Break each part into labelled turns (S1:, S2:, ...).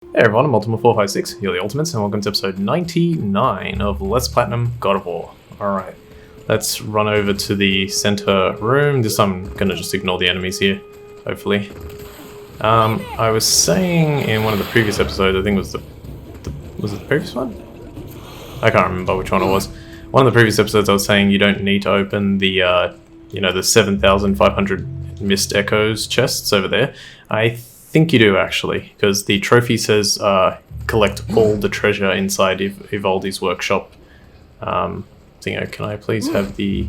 S1: Hey everyone, I'm Ultima456, you're the Ultimates, and welcome to episode 99 of Let's Platinum God of War. Alright, let's run over to the center room. This time I'm gonna just ignore the enemies here, hopefully. I was saying in one of the previous episodes, I think it was was it the previous one? I can't remember which one it was. One of the previous episodes I was saying you don't need to open the, the 7,500 Mist Echoes chests over there. I think you do actually, because the trophy says collect all the treasure inside Ivaldi's workshop. Can I please have the...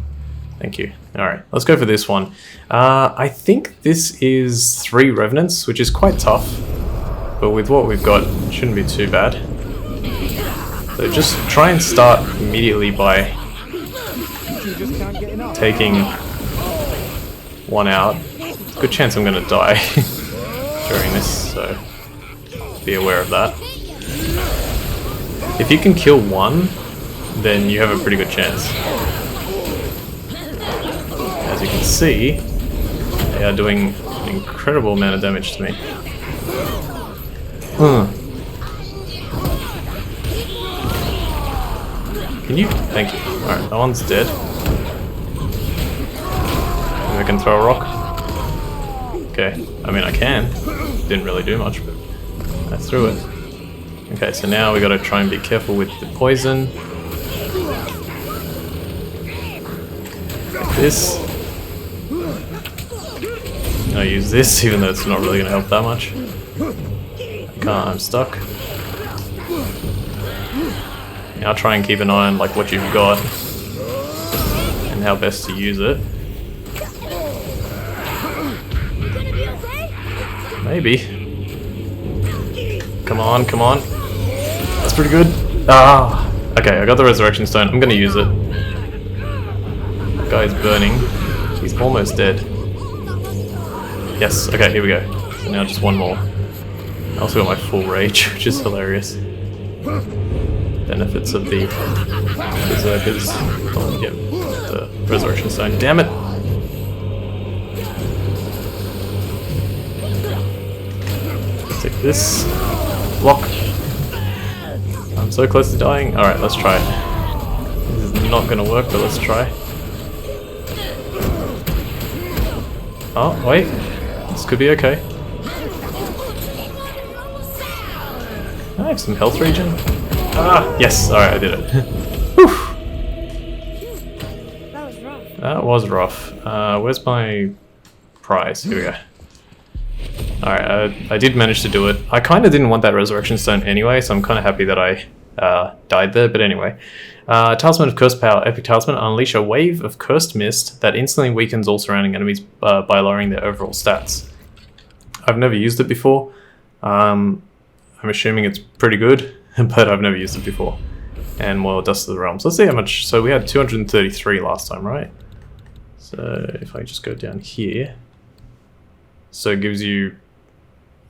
S1: Thank you. Alright, let's go for this one. I think this is 3 Revenants, which is quite tough, but with what we've got, it shouldn't be too bad. So just try and start immediately by taking one out. Good chance I'm going to die during this, so be aware of that. If you can kill one, then you have a pretty good chance. As you can see, they are doing an incredible amount of damage to me. Can you? Thank you. Alright, that one's dead. Maybe I can throw a rock. Okay, I mean I can. Didn't really do much, but I threw it. Okay, so now we gotta try and be careful with the poison. Like this. I use this, even though it's not really gonna help that much. I can't, I'm stuck. Now try and keep an eye on like what you've got and how best to use it. Maybe. Come on, come on. That's pretty good. Ah! Okay, I got the Resurrection Stone. I'm gonna use it. That guy's burning. He's almost dead. Yes, okay, here we go. So now just one more. I also got my full rage, which is hilarious. Benefits of the Berserkers. Oh, yep, the Resurrection Stone. Damn it! Take this. Block. I'm so close to dying. Alright, let's try it. This is not gonna work, but let's try. Oh, wait. This could be okay. I have some health regen. Ah, yes. Alright, I did it. Whew.
S2: That was rough.
S1: That was rough. Where's my prize? Here we go. Alright, I did manage to do it. I kind of didn't want that Resurrection Stone anyway, so I'm kind of happy that I died there, but anyway. Talisman of Cursed Power. Epic Talisman. Unleash a wave of Cursed Mist that instantly weakens all surrounding enemies by lowering their overall stats. I've never used it before. I'm assuming it's pretty good, but I've never used it before. And well, Dust of the Realms. Let's see how much... So we had 233 last time, right? So if I just go down here... So it gives you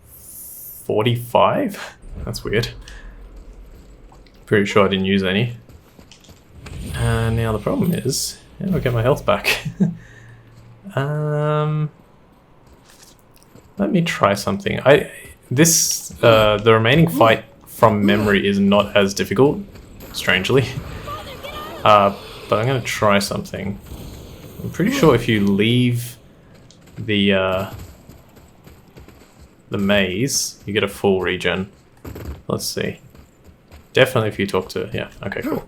S1: 45? That's weird. Pretty sure I didn't use any. And now the problem is, how do I get my health back? Let me try something. The remaining fight from memory is not as difficult, strangely. But I'm gonna try something. I'm pretty sure if you leave the maze, you get a full regen. Let's see. Definitely if you talk to... Yeah, okay, cool.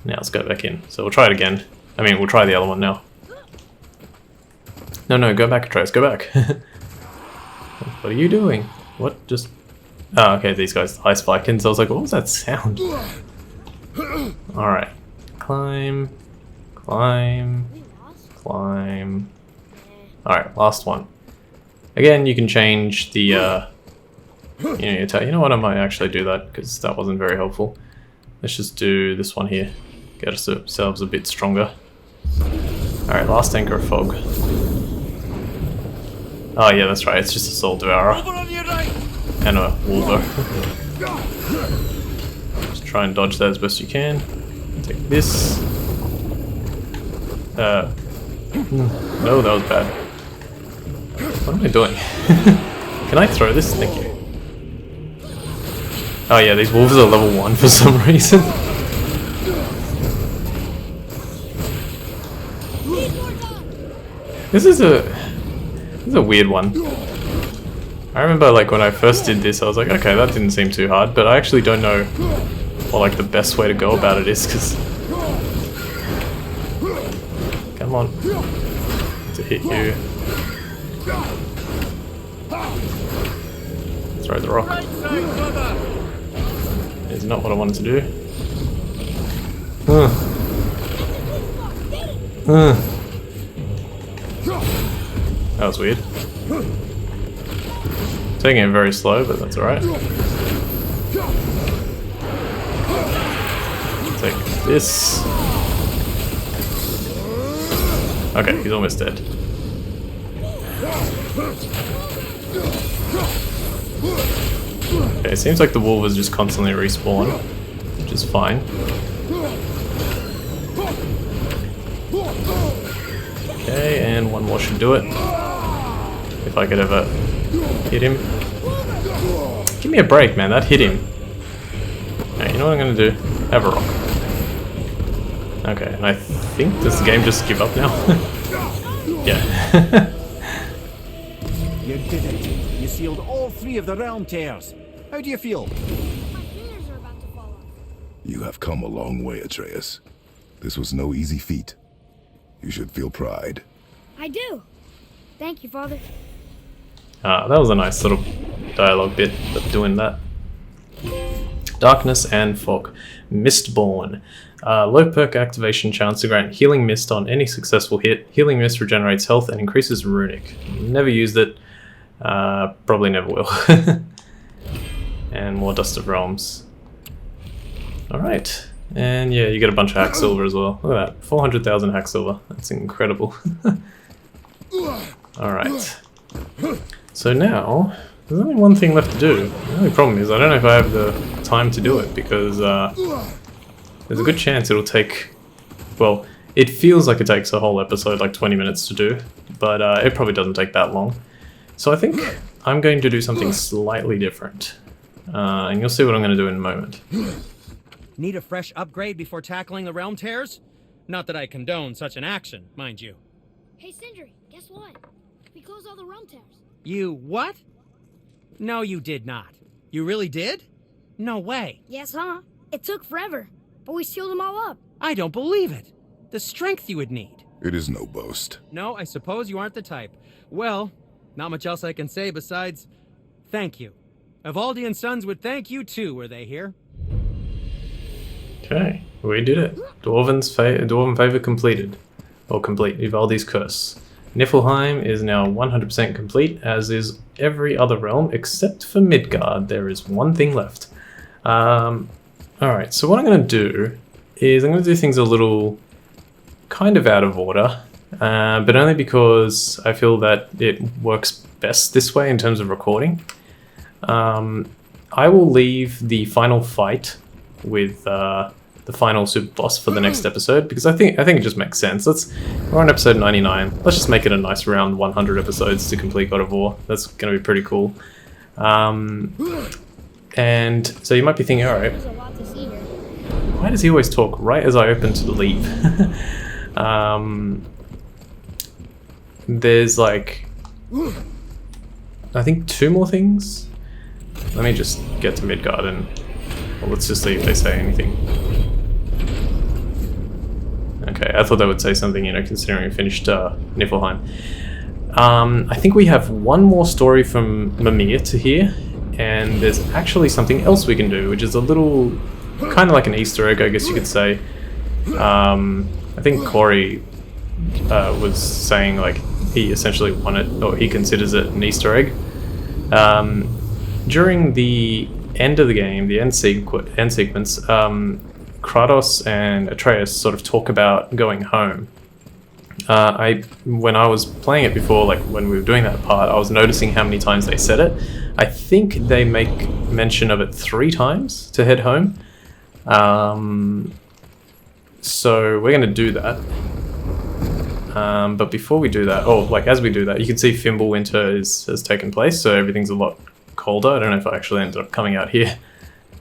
S1: Now let's go back in. So we'll try it again. I mean, we'll try the other one now. No, go back, Atreus, go back. What are you doing? What? Just... Oh, okay, these guys, Ice Vikings. I was like, what was that sound? Alright. Climb. Climb. Climb. Alright, last one. Again, you can change the, you know what, I might actually do that, because that wasn't very helpful. Let's just do this one here. Get ourselves a bit stronger. Alright, last Anchor of Fog. Oh yeah, that's right, it's just a Soul Devourer. And a Wolver. Just try and dodge that as best you can. Take this. No, that was bad. What am I doing? Can I throw this? Thank you. Oh yeah, these wolves are level 1 for some reason. This is a weird one. I remember like when I first did this, I was like, okay, that didn't seem too hard, but I actually don't know what like the best way to go about it is, because come on, to hit you. Throw the rock. Is not what I wanted to do. That was weird. Taking it very slow, but that's alright. Take this. Okay, he's almost dead. Okay, it seems like the wolves just constantly respawn, which is fine. Okay, and one more should do it. If I could ever hit him. Give me a break, man, that hit him. Okay, you know what I'm gonna do? Have a rock. Okay, and I think does the game just give up now? Yeah.
S2: You did it. You sealed all 3 of the realm tears. How do you feel?
S3: My fingers are about to fall off.
S4: You have come a long way, Atreus. This was no easy feat. You should feel pride.
S3: I do. Thank you, Father.
S1: That was a nice little dialogue bit of doing that. Darkness and Fog. Mistborn. Low perk activation chance to grant Healing Mist on any successful hit. Healing Mist regenerates health and increases runic. Never used it. Probably never will. And more Dust of Realms. Alright. And yeah, you get a bunch of hack silver as well. Look at that. 400,000 hack silver. That's incredible. Alright. So now, there's only one thing left to do. The only problem is I don't know if I have the time to do it, because there's a good chance it'll take, well, it feels like it takes a whole episode, like 20 minutes to do, but it probably doesn't take that long. So I think I'm going to do something slightly different, and you'll see what I'm going to do in a moment.
S5: Need a fresh upgrade before tackling the realm tears? Not that I condone such an action, mind you.
S3: Hey, Sindri, guess what? We closed all the realm tears.
S5: You what? No, you did not. You really did? No way.
S3: Yes, huh? It took forever, but we sealed them all up.
S5: I don't believe it. The strength you would need.
S4: It is no boast.
S5: No, I suppose you aren't the type. Well, not much else I can say besides thank you. Evaldi and Sons would thank you too, were they here?
S1: Okay, we did it. Dwarven favor completed. Or complete. Evaldi's curse. Niflheim is now 100% complete, as is every other realm except for Midgard. There is one thing left. Alright, so what I'm going to do is I'm going to do things a little kind of out of order, but only because I feel that it works best this way in terms of recording. I will leave the final fight with the final super boss for the next episode, because I think it just makes sense. We're on episode 99. Let's just make it a nice round 100 episodes to complete God of War. That's going to be pretty cool. And so you might be thinking, all right,
S3: There's a lot to see here.
S1: why does he always talk right as I open to leave? There's like, I think 2 more things. Let me just get to Midgard and, well, let's just see if they say anything. Okay, I thought they would say something, you know, considering we finished Niflheim. I think we have one more story from Mimir to hear, and there's actually something else we can do, which is a little, kind of like an Easter egg, I guess you could say. I think Corey was saying, like, he essentially wanted, or he considers it an Easter egg. During the end of the game, the end sequence, Kratos and Atreus sort of talk about going home. When I was playing it before, like when we were doing that part, I was noticing how many times they said it. I think they make mention of it 3 times to head home. So we're going to do that. But before we do that, as we do that, you can see Fimbulwinter has taken place, so everything's a lot colder. I don't know if I actually ended up coming out here.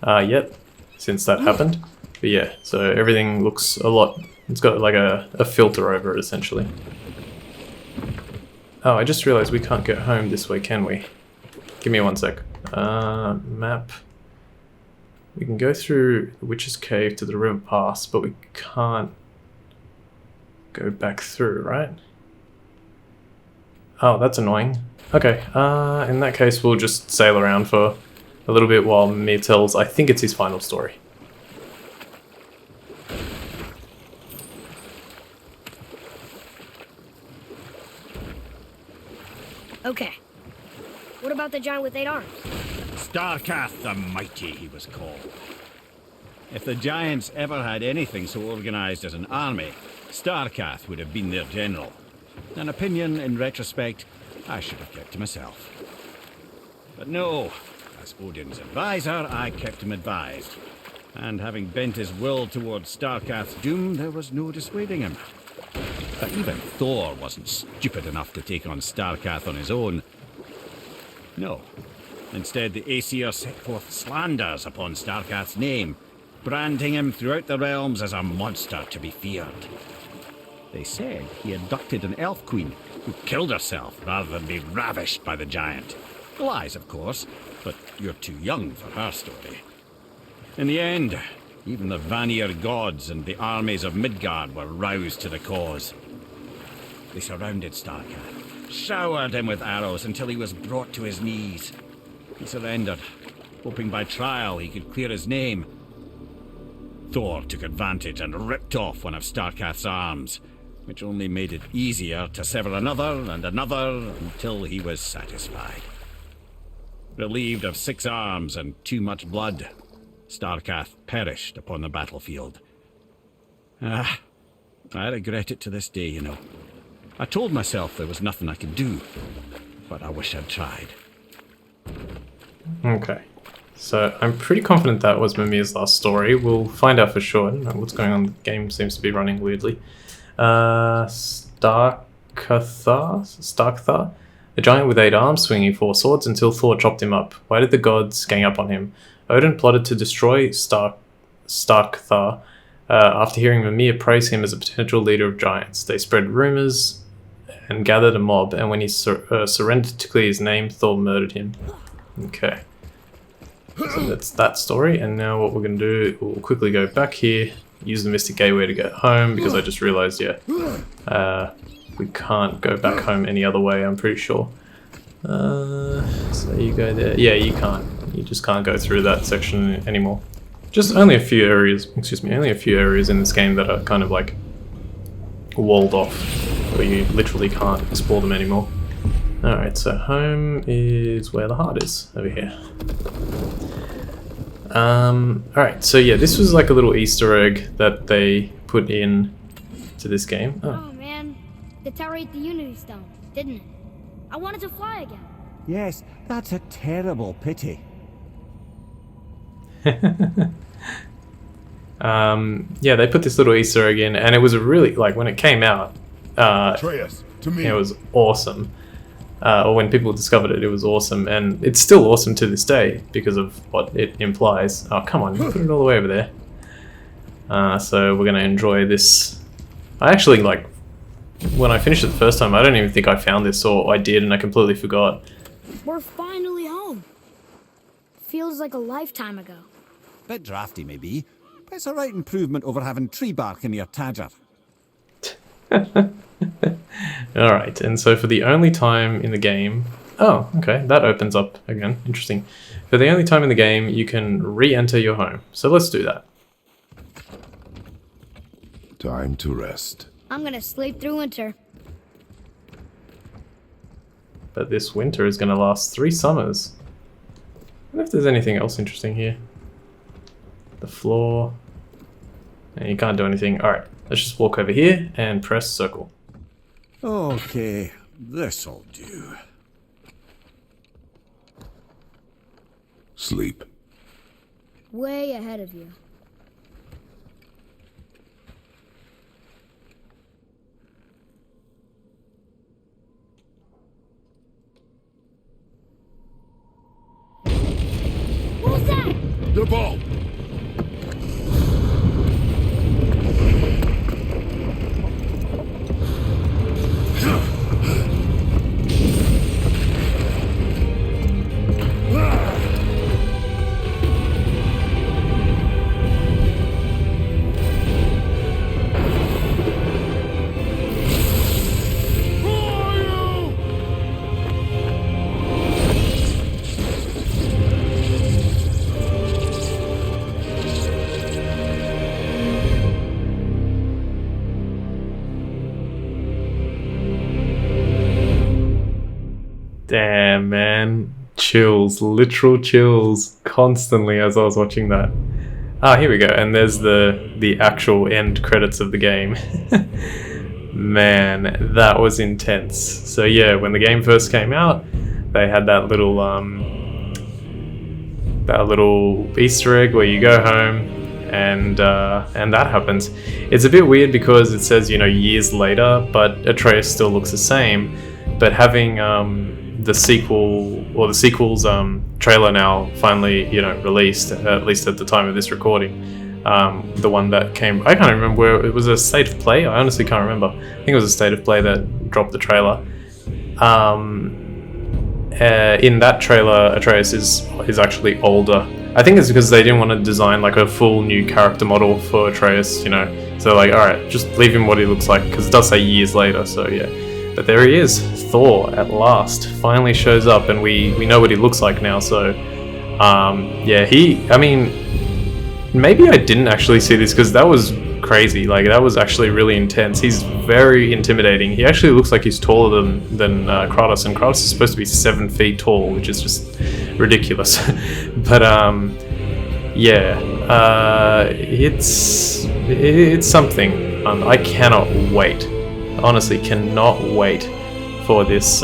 S1: yet since that happened. But yeah, so everything looks a lot... It's got like a filter over it, essentially. Oh, I just realized we can't get home this way, can we? Give me 1 sec. Map. We can go through the Witch's Cave to the River Pass, but we can't go back through, right? Oh, that's annoying. Okay, in that case we'll just sail around for a little bit while Mimir tells, I think it's his final story.
S3: Okay. What about the giant with 8 arms?
S2: Starkath the Mighty, he was called. If the Giants ever had anything so organized as an army, Starkath would have been their general. An opinion, in retrospect, I should have kept to myself. But no, as Odin's advisor, I kept him advised. And having bent his will towards Starkath's doom, there was no dissuading him. But even Thor wasn't stupid enough to take on Starkath on his own. No. Instead, the Aesir set forth slanders upon Starkath's name, branding him throughout the realms as a monster to be feared. They said he abducted an elf queen who killed herself rather than be ravished by the giant. Lies, of course, but you're too young for her story. In the end, even the Vanir gods and the armies of Midgard were roused to the cause. They surrounded Starkath, showered him with arrows until he was brought to his knees. He surrendered, hoping by trial he could clear his name. Thor took advantage and ripped off one of Starkath's arms, which only made it easier to sever another and another until he was satisfied. Relieved of 6 arms and too much blood, Starkath perished upon the battlefield. I regret it to this day, you know. I told myself there was nothing I could do, but I wish I'd tried.
S1: Okay. So I'm pretty confident that was Mimir's last story. We'll find out for sure. I don't know what's going on. The game seems to be running weirdly. Starkthar? A giant with 8 arms swinging 4 swords until Thor chopped him up. Why did the gods gang up on him? Odin plotted to destroy Starkthar after hearing Mimir praise him as a potential leader of giants. They spread rumors and gathered a mob, and when he surrendered to clear his name, Thor murdered him. Okay. So that's that story, and now what we're going to do, we'll quickly go back here, use the Mystic Gateway to get home, because I just realized, yeah, we can't go back home any other way, I'm pretty sure. So you go there. Yeah, you can't. You just can't go through that section anymore. Just only a few areas, only a few areas in this game that are kind of like walled off, where you literally can't explore them anymore. Alright, so home is where the heart is, over here. Alright, so yeah, this was like a little Easter egg that they put in to this game.
S3: Oh man, the tower ate the Unity Stone, didn't it? I wanted to fly again.
S2: Yes, that's a terrible pity.
S1: Yeah, they put this little Easter egg in, and it was a really, like, when it came out,
S4: Atreus, to me.
S1: it was awesome. Or when people discovered it, it was awesome, and it's still awesome to this day because of what it implies. Oh, come on, put it all the way over there. So we're gonna enjoy this. I actually, like, when I finished it the first time, I don't even think I found this, or I did and I completely forgot.
S3: We're finally home. Feels like a lifetime ago.
S2: Bit drafty, maybe, but it's a right improvement over having tree bark in your tadger.
S1: Alright, and so for the only time in the game... Oh, okay, that opens up again. Interesting. For the only time in the game, you can re-enter your home. So let's do that.
S4: Time to rest.
S3: I'm gonna sleep through winter.
S1: But this winter is going to last 3 summers. I wonder if there's anything else interesting here. The floor. And you can't do anything. Alright, let's just walk over here and press circle.
S2: Okay, this'll do.
S4: Sleep.
S3: Way ahead of you. What was that?
S4: The ball!
S1: Damn, man. Chills, literal chills, constantly as I was watching that. Ah, here we go, and there's the actual end credits of the game. Man, that was intense. So yeah, when the game first came out, they had that little Easter egg where you go home and that happens. It's a bit weird because it says, you know, years later, but Atreus still looks the same. But having the sequel or the sequel's trailer now finally, you know, released, at least at the time of this recording, the one that came, I can't remember where it was, a state of play. I honestly can't remember. I think it was a state of play that dropped the trailer. In that trailer, Atreus is actually older. I think it's because they didn't want to design like a full new character model for Atreus, you know. So like, all right, just leave him what he looks like, because it does say years later. So yeah. But there he is, Thor, at last, finally shows up, and we know what he looks like now, so, yeah, I mean, maybe I didn't actually see this, because that was crazy, like, that was actually really intense. He's very intimidating. He actually looks like he's taller than Kratos, and Kratos is supposed to be 7 feet tall, which is just ridiculous. But, yeah, it's something. I cannot wait. Honestly, cannot wait for this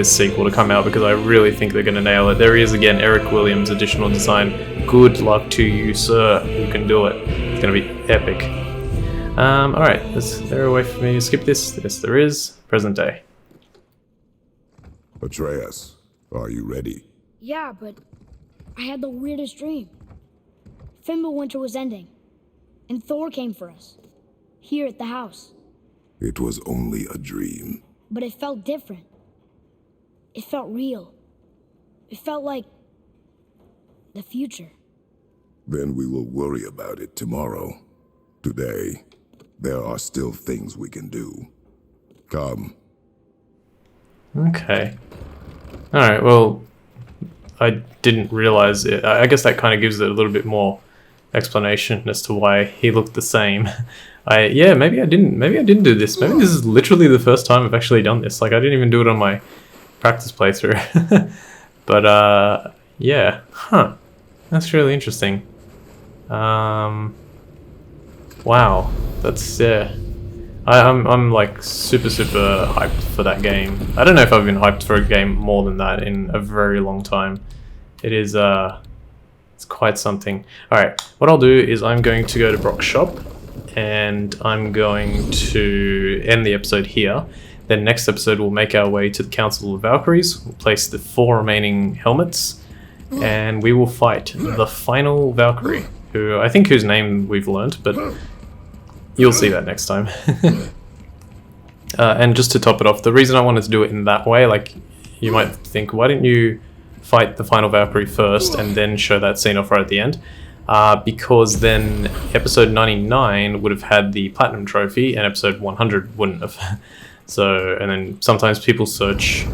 S1: sequel to come out, because I really think they're going to nail it. There he is again, Eric Williams, additional design. Good luck to you, sir. You can do it. It's going to be epic. Alright, is there a way for me to skip this? Yes, there is. Present day.
S4: Atreus, are you ready?
S3: Yeah, but I had the weirdest dream. Fimbulwinter was ending, and Thor came for us, here at the house.
S4: It was only a dream.
S3: But it felt different. It felt real. It felt like the future.
S4: Then we will worry about it tomorrow. Today, there are still things we can do. Come.
S1: Okay. Alright, well, I didn't realize it. I guess that kind of gives it a little bit more explanation as to why he looked the same. Yeah, maybe I didn't do this. Maybe this is literally the first time I've actually done this. Like, I didn't even do it on my practice playthrough. But, yeah. Huh. That's really interesting. Wow. That's, yeah. I'm like super hyped for that game. I don't know if I've been hyped for a game more than that in a very long time. It is, it's quite something. Alright, what I'll do is I'm going to go to Brock's shop, and I'm going to end the episode here. Then next episode we'll make our way to the Council of Valkyries. We'll place the 4 remaining helmets, and we will fight the final Valkyrie, whose name we've learnt, but you'll see that next time. And just to top it off, the reason I wanted to do it in that way, like, you might think, why didn't you fight the final Valkyrie first and then show that scene off right at the end? Because then episode 99 would have had the Platinum Trophy and episode 100 wouldn't have. So, and then sometimes people search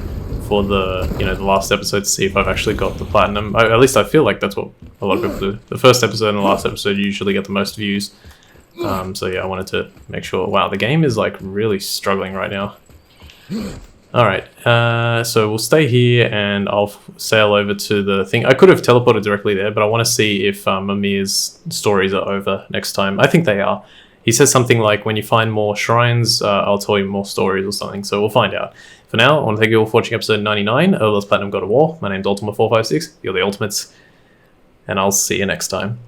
S1: for the last episode to see if I've actually got the Platinum. At least I feel like that's what a lot of people do. The first episode and the last episode usually get the most views. So yeah, I wanted to make sure. Wow, the game is like really struggling right now. Alright, so we'll stay here and I'll sail over to the thing. I could have teleported directly there, but I want to see if Mimir's stories are over next time. I think they are. He says something like, when you find more shrines, I'll tell you more stories or something, so we'll find out. For now, I want to thank you all for watching episode 99 of Let's Platinum God of War. My name's Ultima456, you're the Ultimates, and I'll see you next time.